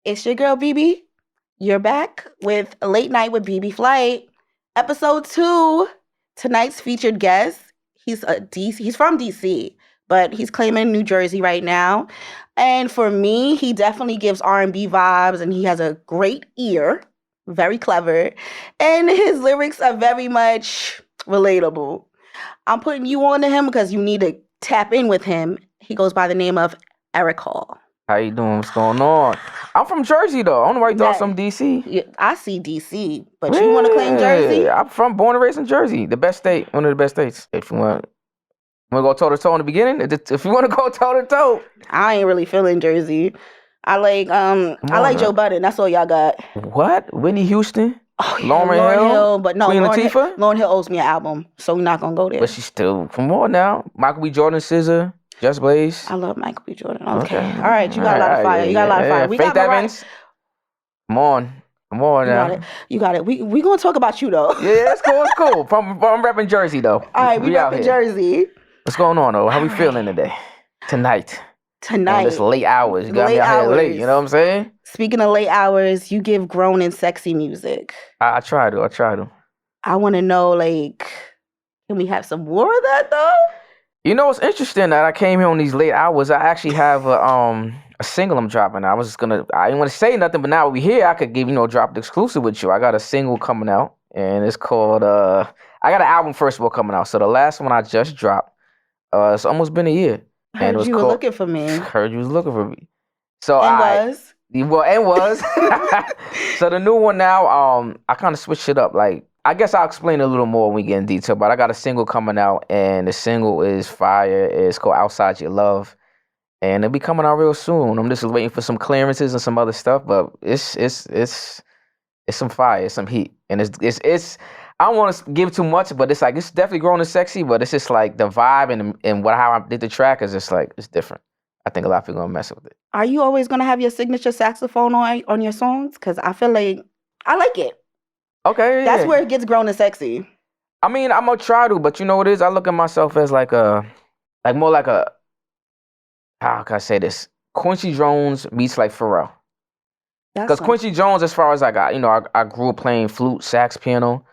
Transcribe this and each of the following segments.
It's your girl Bebe. You're back with a late night with Bebe Flight, episode 2. Tonight's featured guest. He's from DC, but he's claiming New Jersey right now. And for me, he definitely gives R&B vibes, and he has a great ear, very clever, and his lyrics are very much relatable. I'm putting you on to him because you need to tap in with him. He goes by the name of Eric Hall. How you doing? What's going on? I'm from Jersey though. I don't know why you thought some DC. Yeah, I see DC, but you want to claim Jersey? I'm born and raised in Jersey, the best state, one of the best states. If you want to go toe to toe in the beginning, if you want to go toe to toe, I ain't really feeling Jersey. I like Joe Budden. That's all y'all got. What? Whitney Houston? Oh, yeah, Lauryn Hill, but no, Queen Latifah. Lauryn Hill owes me an album, so we're not gonna go there. But she's still come on now. Michael B. Jordan, SZA. Just Blaze. I love Michael B. Jordan. Okay. All right. You got a lot of fire. You got a lot of fire. We Faith got Evans. Come on now. You got it. We gonna talk about you though. Yeah, it's cool. It's cool. I'm repping Jersey though. All right, we repping Jersey. What's going on though? How we feeling today? Tonight. It's late hours. You got me out here late. You know what I'm saying? Speaking of late hours, you give grown and sexy music. I try to. I want to know, like, can we have some more of that though? You know, it's interesting that I came here on these late hours. I actually have a single I'm dropping. I didn't want to say nothing, but now we here, I could drop the exclusive with you. I got a single coming out, and it's called, I got an album first of all coming out. So the last one I just dropped, it's almost been a year. Heard you were looking for me. Heard you was looking for me. So was. So the new one now, I kind of switched it up. Like, I guess I'll explain a little more when we get in detail, but I got a single coming out, and the single is fire. It's called Outside Your Love, and it'll be coming out real soon. I'm just waiting for some clearances and some other stuff, but it's some fire, it's some heat, and it's I don't want to give too much, but it's like it's definitely growing and sexy, but it's just like the vibe and how I did the track is just like it's different. I think a lot of people gonna mess with it. Are you always gonna have your signature saxophone on your songs? Because I feel like I like it. Okay, that's where it gets grown and sexy. I mean, I'm gonna try to, but you know what it is? I look at myself as how can I say this? Quincy Jones meets like Pharrell. Because Quincy Jones, as far as I grew up playing flute, sax, piano,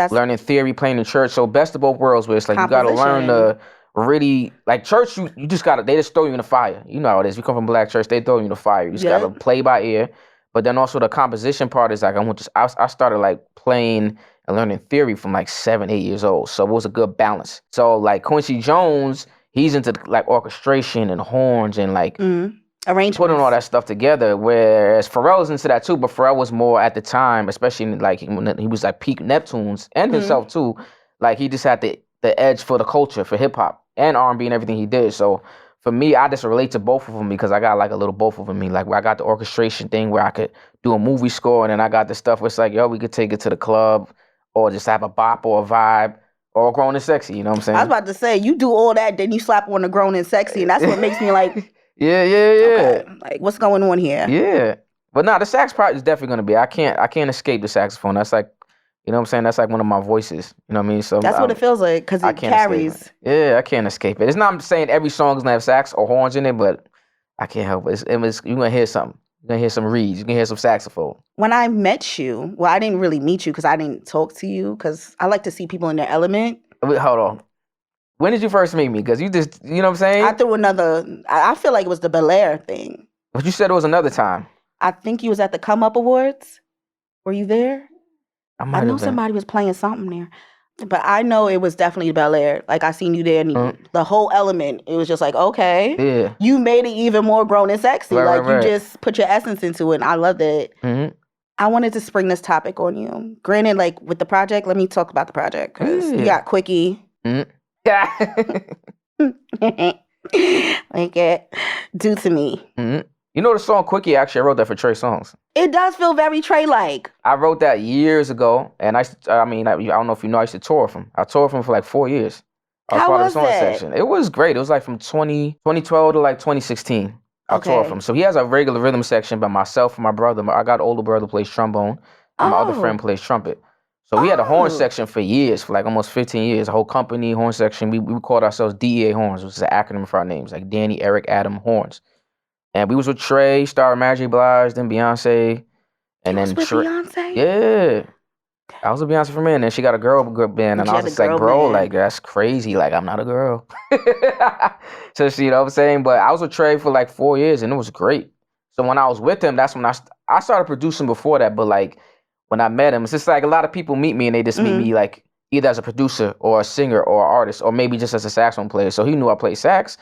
learning theory, playing in church. So best of both worlds, where it's like you gotta learn to really like church. You just gotta they just throw you in the fire. You know how it is. You come from black church, they throw you in the fire. You just gotta play by ear. But then also the composition part is like I started like playing and learning theory from like 7, 8 years old. So it was a good balance. So like Quincy Jones, he's into like orchestration and horns and like arrangements, putting all that stuff together. Whereas Pharrell was into that too, but Pharrell was more at the time, especially like when he was like peak Neptunes and himself too. Like he just had the edge for the culture, for hip hop and R&B and everything he did. So for me, I just relate to both of them because I got like a little both of them. Like where I got the orchestration thing where I could do a movie score, and then I got the stuff where it's like, yo, we could take it to the club or just have a bop or a vibe or grown and sexy. You know what I'm saying? I was about to say, you do all that, then you slap on the grown and sexy, and that's what makes me like, yeah. Okay, like what's going on here? Yeah, but the sax part is definitely gonna be. I can't escape the saxophone. That's like, you know what I'm saying? That's like one of my voices. You know what I mean? So that's what it feels like because it carries. Yeah, I can't escape it. It's not saying every song is gonna have sax or horns in it, but I can't help it. You're gonna hear something. You're gonna hear some reeds. You're gonna hear some saxophone. When I met you, well, I didn't really meet you because I didn't talk to you because I like to see people in their element. Wait, hold on. When did you first meet me? Because you just, you know what I'm saying? I threw I feel like it was the Bel Air thing. But you said it was another time. I think you was at the Come Up Awards. Were you there? I know somebody was playing something there. But I know it was definitely Bel Air. Like, I seen you there, and the whole element, it was just like, okay. Yeah. You made it even more grown and sexy. You just put your essence into it, and I loved it. Mm-hmm. I wanted to spring this topic on you. Granted, like, with the project, let me talk about the project, because you got Quickie. Mm-hmm. Like it. Do to me. Mm-hmm. You know the song Quickie, actually, I wrote that for Trey Songz. It does feel very Trey-like. I wrote that years ago, and I don't know if you know, I used to tour with him. I toured with him for like 4 years. I was part of the song section. It was great. It was like from 2012 to like 2016. I toured with him. So he has a regular rhythm section, but myself and my brother, I got an older brother who plays trombone, and my other friend plays trumpet. So we had a horn section for years, for like almost 15 years, a whole company horn section. We called ourselves DEA Horns, which is an acronym for our names, like Danny, Eric, Adam, Horns. And we was with Trey, started Mary J. Blige, then Beyonce. And then Beyonce? Yeah. I was with Beyonce for a minute, and then she got a girl group band, and I was just like, bro, band. Like, that's crazy. Like, I'm not a girl. So, you know what I'm saying? But I was with Trey for like 4 years, and it was great. So when I was with him, that's when I started producing before that. But like, when I met him, it's just like a lot of people meet me, and they just meet me like either as a producer or a singer or an artist, or maybe just as a saxophone player. So he knew I played sax,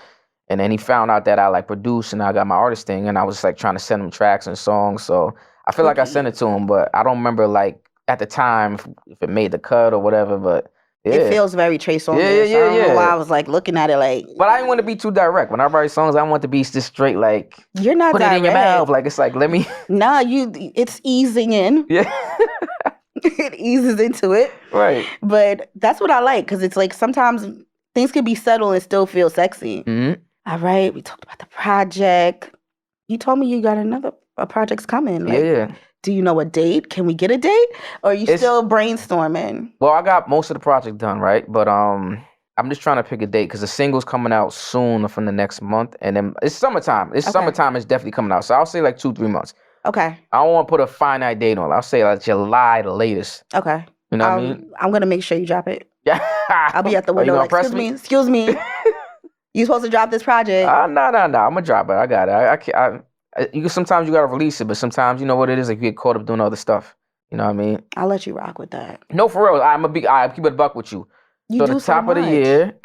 and then he found out that I like produce, and I got my artist thing, and I was like trying to send him tracks and songs. So I feel like I sent it to him, but I don't remember like at the time if it made the cut or whatever. But yeah. It feels very Trey Songz. Yeah. I don't know why I was like looking at it like. But I didn't want to be too direct. When I write songs, I want to be just straight like. You're not put direct. It in your mouth. Like, it's like, let me. Nah, it's easing in. Yeah. It eases into it. Right. But that's what I like, because it's like sometimes things can be subtle and still feel sexy. Mm-hmm. All right, we talked about the project. You told me you got a project's coming. Like, yeah. Do you know a date? Can we get a date? Or are you still brainstorming? Well, I got most of the project done, right? But I'm just trying to pick a date because the single's coming out soon from the next month. And then it's summertime. Summertime is definitely coming out. So I'll say like 2-3 months. Okay. I don't want to put a finite date on it. I'll say like July the latest. Okay. You know what I mean? I'm going to make sure you drop it. Yeah. I'll be at the window like, excuse me. You supposed to drop this project? No. I'm going to drop it. I got it. Sometimes you got to release it, but sometimes you know what it is. Like, you get caught up doing other stuff. You know what I mean? I'll let you rock with that. No, for real. I keep it a buck with you. You do the top of the year,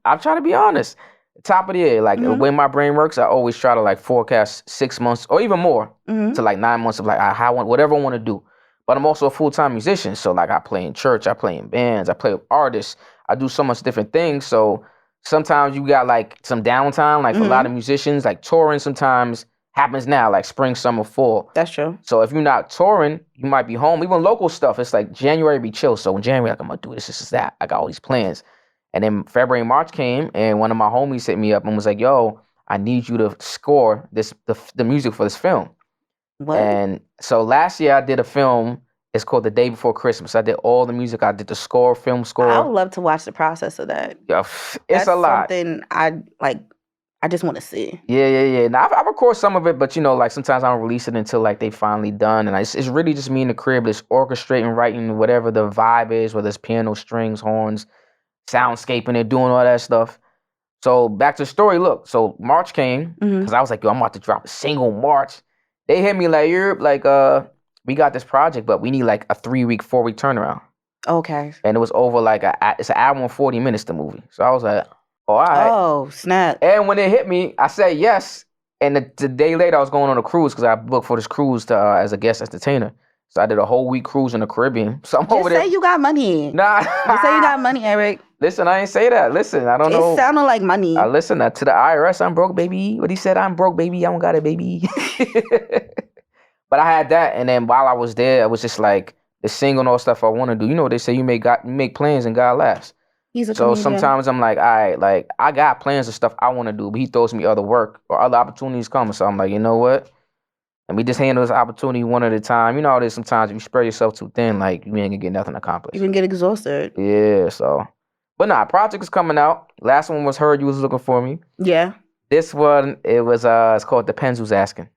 I'm trying to be honest. Top of the year, like the way my brain works, I always try to like forecast 6 months or even more to like 9 months of like whatever I want to do. But I'm also a full-time musician, so like I play in church, I play in bands, I play with artists, I do so much different things. So sometimes you got like some downtime, like for a lot of musicians, like touring sometimes happens now, like spring, summer, fall. That's true. So if you're not touring, you might be home. Even local stuff, it's like January be chill. So in January, like, I'm gonna do this, that. I got all these plans. And then February, March came, and one of my homies hit me up and was like, yo, I need you to score the music for this film. What? And so last year I did a film. It's called The Day Before Christmas. I did all the music. I did the score, film score. I would love to watch the process of that. Yeah, it's a lot. Something I just want to see. Yeah. Now, I record some of it, but, you know, like sometimes I don't release it until like they finally done. And it's really just me in the crib, just orchestrating, writing whatever the vibe is, whether it's piano, strings, horns, soundscaping and doing all that stuff. So back to the story. Look, so March came because I was like, yo, I'm about to drop a single March. They hit me like, we got this project, but we need like a 3-week, 4-week turnaround. Okay. And it was over like it's an hour and 40 minutes, the movie. So I was like, all right. Oh, snap. And when it hit me, I said yes. And the day later, I was going on a cruise because I booked for this cruise to as a guest entertainer. So I did a whole week cruise in the Caribbean. So I'm over there. Just say you got money. Nah. Just say you got money, Eric. Listen, I ain't say that. Listen, I don't know. It sounded like money. I listen to the IRS. I'm broke, baby. What he said, I'm broke, baby. I don't got it, baby. But I had that. And then while I was there, I was just like, the single and all stuff I want to do. You know what they say, you make plans and God laughs. So sometimes I'm like, all right, like I got plans of stuff I want to do, but he throws me other work or other opportunities coming. So I'm like, you know what? Let me just handle this opportunity one at a time. You know how it is sometimes if you spread yourself too thin, like you ain't gonna get nothing accomplished. You can get exhausted. Yeah, so. But nah, project is coming out. Last one was Heard You Was Looking For Me. Yeah. This one, it's called Depends Who's Asking.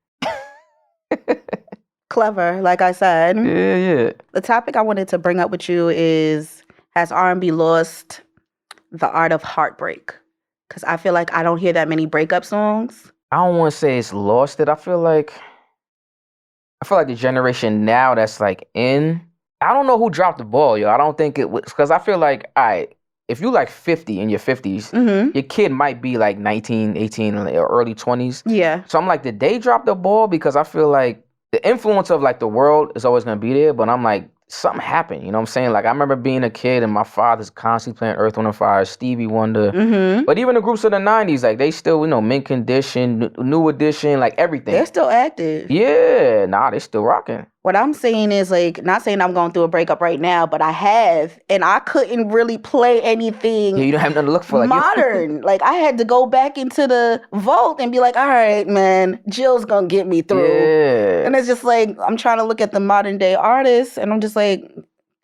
Clever, like I said. Yeah. The topic I wanted to bring up with you is, has R&B lost the art of heartbreak? Because I feel like I don't hear that many breakup songs. I don't want to say it's lost it. I feel like the generation now that's like in, I don't know who dropped the ball, yo. I don't think it was, because I feel like, all right, if you like 50 in your 50s, your kid might be like 19, 18, or early 20s. Yeah. So I'm like, did they drop the ball? Because I feel like the influence of like the world is always going to be there, but I'm like, something happened, you know what I'm saying? Like, I remember being a kid and my father's constantly playing Earth, Wind & Fire, Stevie Wonder. But even the groups of the 90s, like, they still, you know, Mint Condition, New Edition, like, everything. They're still active. Yeah, nah, they still rocking. What I'm saying is, like, not saying I'm going through a breakup right now, but I have, and I couldn't really play anything. Yeah, you don't have nothing to look for. Like, modern. Like, I had to go back into the vault and be like, all right, man, Jill's going to get me through. Yeah. And it's just like, I'm trying to look at the modern day artists, and I'm just like,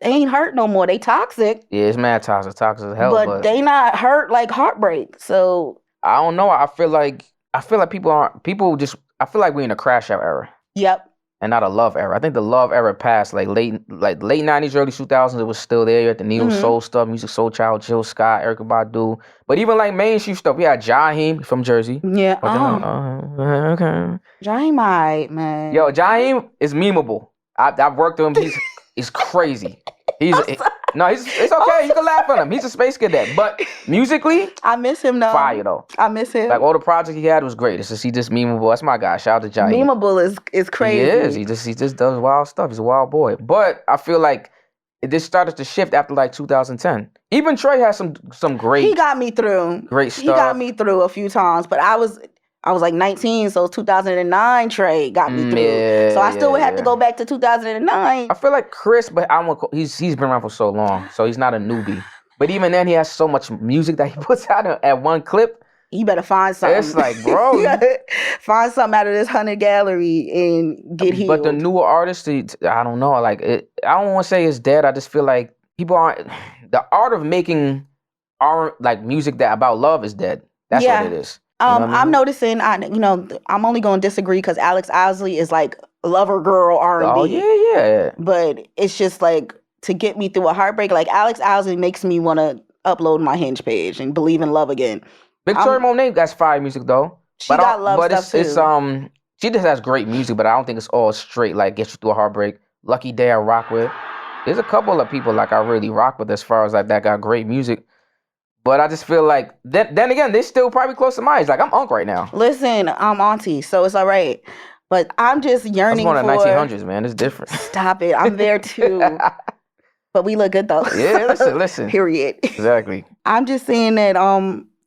they ain't hurt no more. They toxic. Yeah, it's mad toxic as hell. But they not hurt like heartbreak. So I don't know. I feel like people I feel like we're in a crash out era. Yep. And not a love era. I think the love era passed like late 90s, early 2000s. It was still there. You had the neo soul stuff, Music Soul Child, Jill Scott, Erykah Badu. But even like mainstream stuff, we had Jaheim from Jersey. Yeah. Okay. Jaheim, man. Yo, Jaheim is memeable. I've worked with him. He's crazy. It's okay. You can laugh at him. He's a space cadet. But musically, I miss him though. Fire though. I miss him. Like all the projects he had was great. It's just he just memeable. That's my guy. Shout out to Jaheim. Memeable is crazy. He is. He just does wild stuff. He's a wild boy. But I feel like it just started to shift after like 2010. Even Trey has some great. He got me through. Great stuff. He got me through a few times, but I was like 19, so 2009 Trey got me through. Yeah, so I still would have to go back to 2009. I feel like Chris, but he's been around for so long, so he's not a newbie. But even then, he has so much music that he puts out at one clip. You better find something. It's like, bro, find something out of this 100 gallery and get healed. But the newer artists, I don't know. Like, I don't want to say it's dead. I just feel like people aren't. The art of making music that about love is dead. That's what it is. I'm noticing, I'm only going to disagree because Alex Isley is like lover girl R&B. Oh, yeah. But it's just like to get me through a heartbreak. Like Alex Isley makes me want to upload my Hinge page and believe in love again. Victoria Monet, that's fire music though. She got love stuff too. She just has great music, but I don't think it's all straight, like get you through a heartbreak. Lucky Day I rock with. There's a couple of people like I really rock with as far as like that got great music. But I just feel like, then again, they're still probably close to my age. Like, I'm Unc right now. Listen, I'm auntie, so it's all right. But I'm just yearning for... I was born in the 1900s, man. It's different. Stop it. I'm there, too. But we look good, though. Yeah, listen. Period. Exactly. I'm just saying that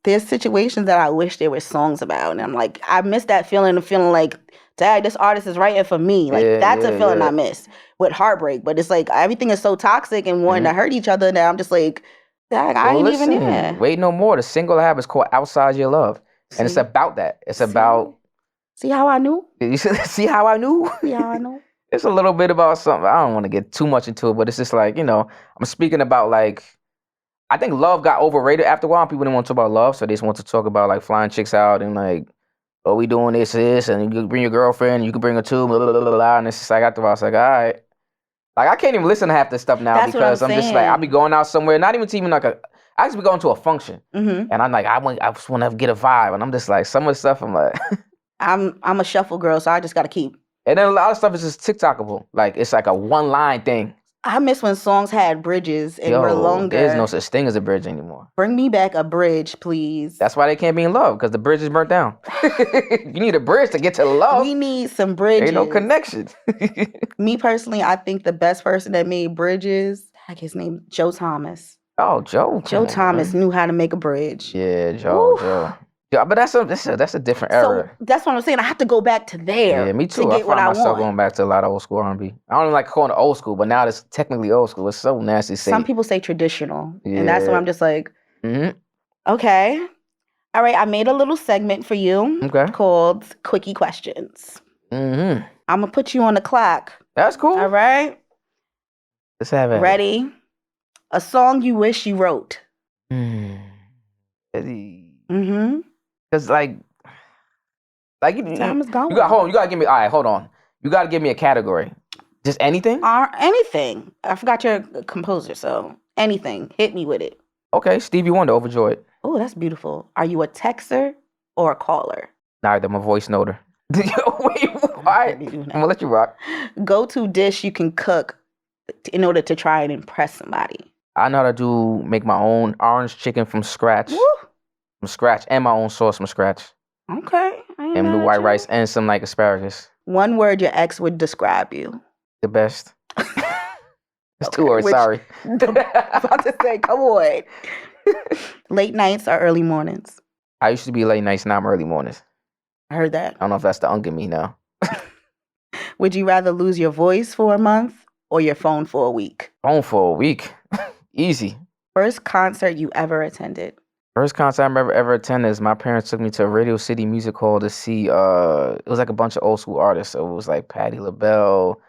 there's situations that I wish there were songs about. And I'm like, I miss that feeling of feeling like, dang, this artist is writing for me. Like, that's a feeling I miss with heartbreak. But it's like, everything is so toxic and wanting to hurt each other that I'm just like... I ain't even there. Wait no more. The single I have is called Outside Your Love. And it's about that. It's about... See how I knew? See how I knew? See how I know? It's a little bit about something. I don't want to get too much into it, but it's just like, I'm speaking about like... I think love got overrated after a while. People didn't want to talk about love, so they just want to talk about like flying chicks out and like, oh, we doing this, and you can bring your girlfriend, you can bring her too, blah, blah, blah, blah, and it's just like after a while, it's like, all right. Like, I can't even listen to half this stuff now because I'm just like, I'll be going out somewhere, not even to even like I just be going to a function. And I'm like, I just want to get a vibe. And I'm just like, some of the stuff, I'm like. I'm a shuffle girl, so I just got to keep. And then a lot of stuff is just TikTokable. Like, it's like a one-line thing. I miss when songs had bridges and were longer. There's no such thing as a bridge anymore. Bring me back a bridge, please. That's why they can't be in love, because the bridge is burnt down. You need a bridge to get to love. We need some bridges. Ain't no connection. Me personally, I think the best person that made bridges, like his name, Joe Thomas. Oh, Joe. Joe Thomas knew how to make a bridge. Yeah, Joe. Yeah, but that's a different era. So that's what I'm saying. I have to go back to there. Yeah, me too. To get I find myself want. going back to a lot of old school R&B. I don't even like calling it old school, but now it's technically old school. It's so nasty to say. Some people say traditional, and that's why I'm just like, okay. All right, I made a little segment for you called Quickie Questions. I'm going to put you on the clock. That's cool. All right? Let's have it. Ready? A song you wish you wrote. Because time is gone. You gotta give me. All right, hold on. You gotta give me a category. Just anything? Anything. I forgot you're a composer, so anything. Hit me with it. Okay, Stevie Wonder, Overjoyed. Oh, that's beautiful. Are you a texter or a caller? Neither. I'm a voice noter. Wait, all right. I'm gonna let you rock. Go-to dish you can cook in order to try and impress somebody. I know how to make my own orange chicken from scratch. Woo. From scratch, and my own sauce from scratch. Okay. And the white rice and some like asparagus. One word your ex would describe you. The best. It's 2 words, sorry. About to say, come on. Late nights or early mornings? I used to be late nights, now I'm early mornings. I heard that. I don't know if that's the unk in me now. Would you rather lose your voice for a month or your phone for a week? Phone for a week. Easy. First concert you ever attended? First concert I ever attended is my parents took me to Radio City Music Hall to see, it was like a bunch of old school artists. So it was like Patti LaBelle.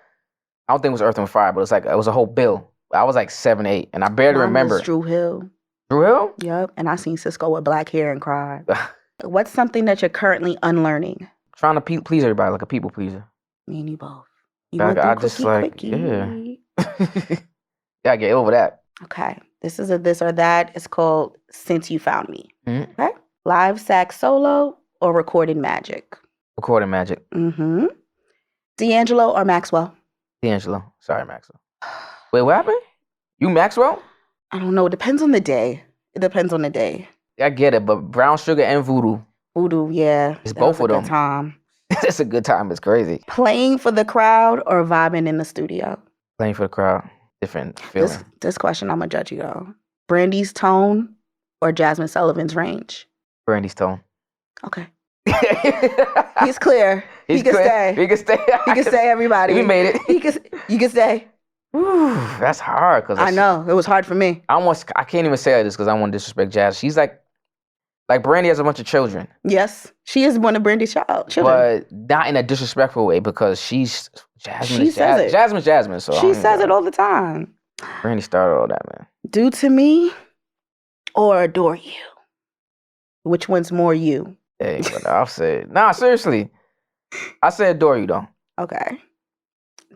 I don't think it was Earth and Fire, but it was a whole bill. I was like 7, 8, and I barely remember. Was Drew Hill. Drew Hill? Yep, and I seen Cisco with black hair and cried. What's something that you're currently unlearning? trying to please everybody, like a people pleaser. Me and you both. You Like, went through I just like, quickie. yeah. Gotta get over that. Okay. This is a this or that. It's called Since You Found Me. Mm-hmm. Okay. Live sax solo or recorded magic? Recorded magic. Mm-hmm. D'Angelo or Maxwell? D'Angelo. Sorry, Maxwell. Wait, what happened? You Maxwell? I don't know. It depends on the day. It depends on the day. I get it, but Brown Sugar and Voodoo. Voodoo, yeah. It's both of them. Good time. It's a good time. It's crazy. Playing for the crowd or vibing in the studio? Playing for the crowd. Different feeling. This question, I'm going to judge you, though. Brandy's tone or Jasmine Sullivan's range? Brandy's tone. Okay. He's clear. He can stay. He can stay. He can stay, everybody. We made it. You can stay. Whew, that's hard. I know. It was hard for me. I can't even say this because I don't want to disrespect Jazz. She's like Brandy has a bunch of children. Yes. She is one of Brandy's children. But not in a disrespectful way because she's Jasmine. She says it. Jasmine. So she says it all the time. Brandy started all that, man. Do to me or adore you? Which one's more you? Hey, but I'll say it. Nah, seriously. I say adore you, though. Okay.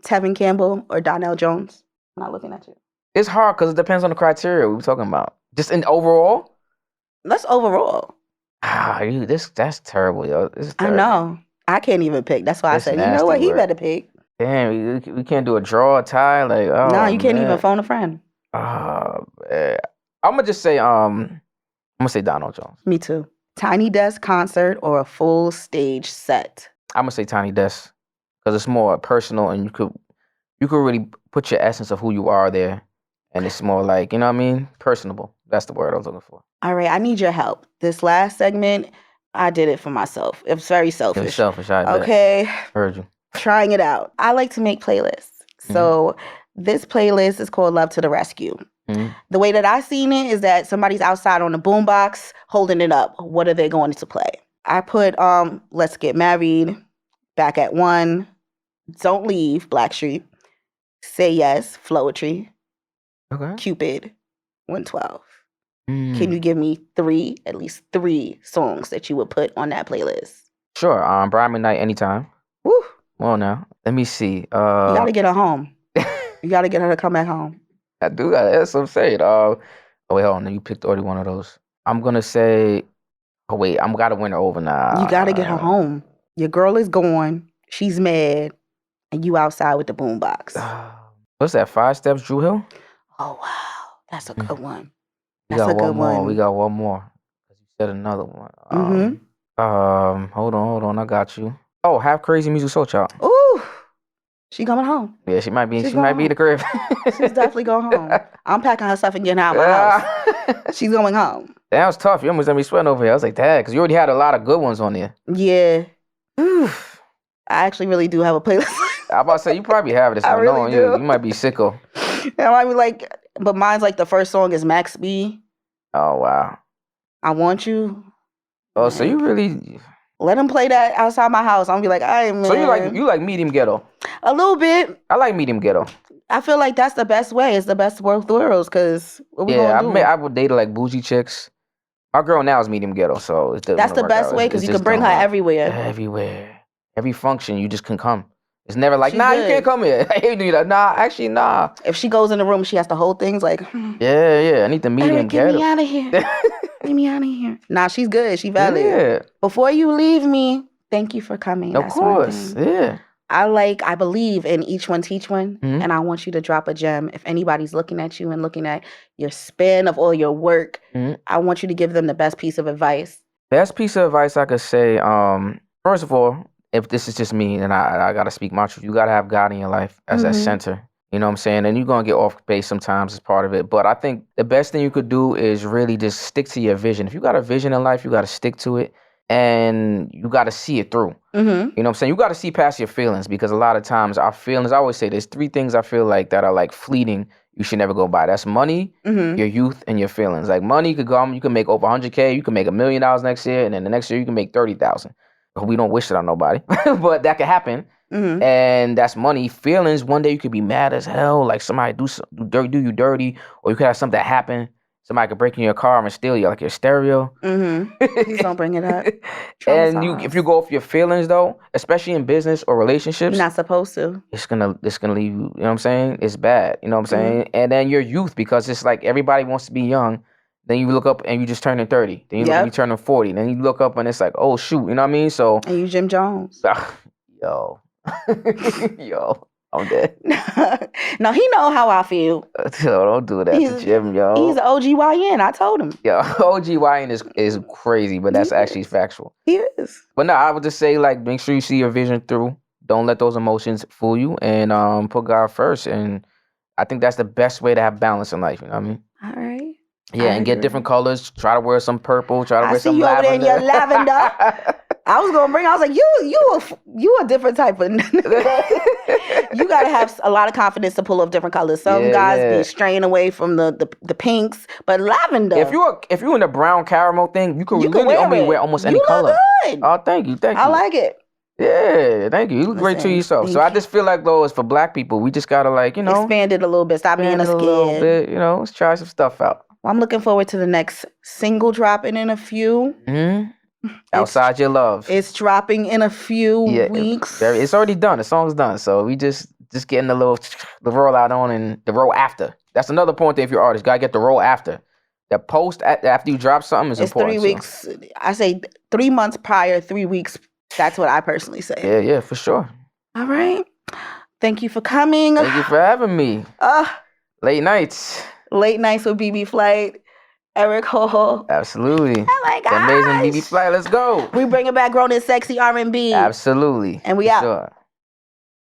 Tevin Campbell or Donnell Jones? I'm not looking at you. It's hard because it depends on the criteria we were talking about. Just in overall? That's overall. That's terrible, yo. This is terrible. I know. I can't even pick. That's why I said, you know what? He better pick. Damn, we can't do a draw, a tie. Like, oh, no, you can't man. even phone a friend. Oh, man. I'm going to just say, I'm going to say Donald Jones. Me too. Tiny Desk concert or a full stage set? I'm going to say Tiny Desk because it's more personal and you could really put your essence of who you are there. And it's more like, you know what I mean? Personable. That's the word I was looking for. All right, I need your help. This last segment, I did it for myself. It was very selfish. It was selfish, I bet. Okay. Heard you. Trying it out. I like to make playlists. So this playlist is called Love to the Rescue. Mm-hmm. The way that I seen it is that somebody's outside on the boombox holding it up. What are they going to play? I put Let's Get Married, Back at One, Don't Leave, Blackstreet, Say Yes, Floetry, okay. Cupid, 112. Can you give me at least three songs that you would put on that playlist? Sure. Brian McKnight, Anytime. Woo. Well, now, let me see. You got to get her home. You got to get her to come back home. I do got to. That's what I'm saying. Oh, wait, hold on. You picked already one of those. I'm going to say, I'm got to win her over now. You got to get her home. Your girl is gone. She's mad. And you outside with the boombox. What's that, 5 Steps, Drew Hill? Oh, wow. That's a good one. We got one more. We got one more. You said another one. Hold on. I got you. Oh, Half Crazy Music Soul Child. Ooh, she coming home. Yeah, she might be the crib. She's definitely going home. I'm packing her stuff and getting out of my house. She's going home. That was tough. You almost had me sweating over here. I was like, dad, because you already had a lot of good ones on there. Yeah. I actually really do have a playlist. I'm about to say, you probably have this. I really do. You might be sicko. I might be like, but mine's like the first song is Max B. Oh, wow. I Want You. Oh, so you really... Let him play that outside my house. I'm gonna be like, all right, man. So you like medium ghetto? A little bit. I like medium ghetto. I feel like that's the best way. It's the best of both worlds, because what we gonna do? I would date like bougie chicks. My girl now is medium ghetto, so that's the best way because you can bring her everywhere. Everywhere. Every function, you just can come. It's never like, you can't come here. I hate you. Nah. If she goes in the room, she has to hold things like, Yeah. I need the medium ghetto. Get me out of here. Get me out of here. Nah, she's good. She valid. Yeah. Before you leave me, thank you for coming. Of course. Yeah. I believe in each one, teach one. And I want you to drop a gem. If anybody's looking at you and looking at your span of all your work, I want you to give them the best piece of advice. Best piece of advice I could say, first of all, if this is just me and I got to speak my truth, you got to have God in your life as that center. You know what I'm saying? And you're going to get off base sometimes as part of it. But I think the best thing you could do is really just stick to your vision. If you got a vision in life, you got to stick to it. And you got to see it through. You know what I'm saying? You got to see past your feelings, because a lot of times our feelings, I always say there's 3 things I feel like that are like fleeting. You should never go by. That's money, your youth, and your feelings. Like money could come, you can make over 100K, you can make $1 million next year, and then the next year you can make 30,000. We don't wish it on nobody, but that could happen. And that's money. Feelings, one day you could be mad as hell, like somebody do you dirty, or you could have something happen somebody could break in your car and steal you, like your stereo. Please don't bring it up. And if you go off your feelings though, especially in business or relationships, you're not supposed to. It's gonna leave you. You know what I'm saying? It's bad. You know what I'm saying? And then your youth, because it's like everybody wants to be young. Then you look up and you just turning 30. Then you look up, you turning 40. Then you look up and it's like, oh shoot, you know what I mean? So and you Jim Jones. Yo, I'm dead. No, he know how I feel. Yo, don't do that to Jim, yo. He's an OGYN. I told him. Yo, OGYN is crazy, but that's actually factual. He is. But no, I would just say like make sure you see your vision through. Don't let those emotions fool you, and put God first. And I think that's the best way to have balance in life. You know what I mean? All right. Yeah, and get different colors. Try to wear some purple. Try to wear some lavender. I see you over there in your lavender. I was I was like, you a different type of. You gotta have a lot of confidence to pull off different colors. Some guys be straying away from the pinks, but lavender. If you're in the brown caramel thing, you can literally wear almost any color. Good. Oh, thank you. I like it. Yeah, thank you. You look great to yourself. So I just feel like though, it's for black people. We just gotta expand it a little bit. Stop being a little bit. Let's try some stuff out. Well, I'm looking forward to the next single dropping in a few. Outside Your Love. It's dropping in a few weeks. It's already done. The song's done. So we just getting the roll out on and the roll after. That's another point that if you're an artist, gotta get the roll after. The post after you drop something is important. 3 weeks. So. I say 3 months prior, 3 weeks. That's what I personally say. Yeah, for sure. All right. Thank you for coming. Thank you for having me. Late nights. Late nights with Bebe Flight. Eric Ho. Absolutely. Oh my gosh. The amazing Bebe Flight. Let's go. We bring it back grown and sexy R&B. Absolutely. And we out. Sure.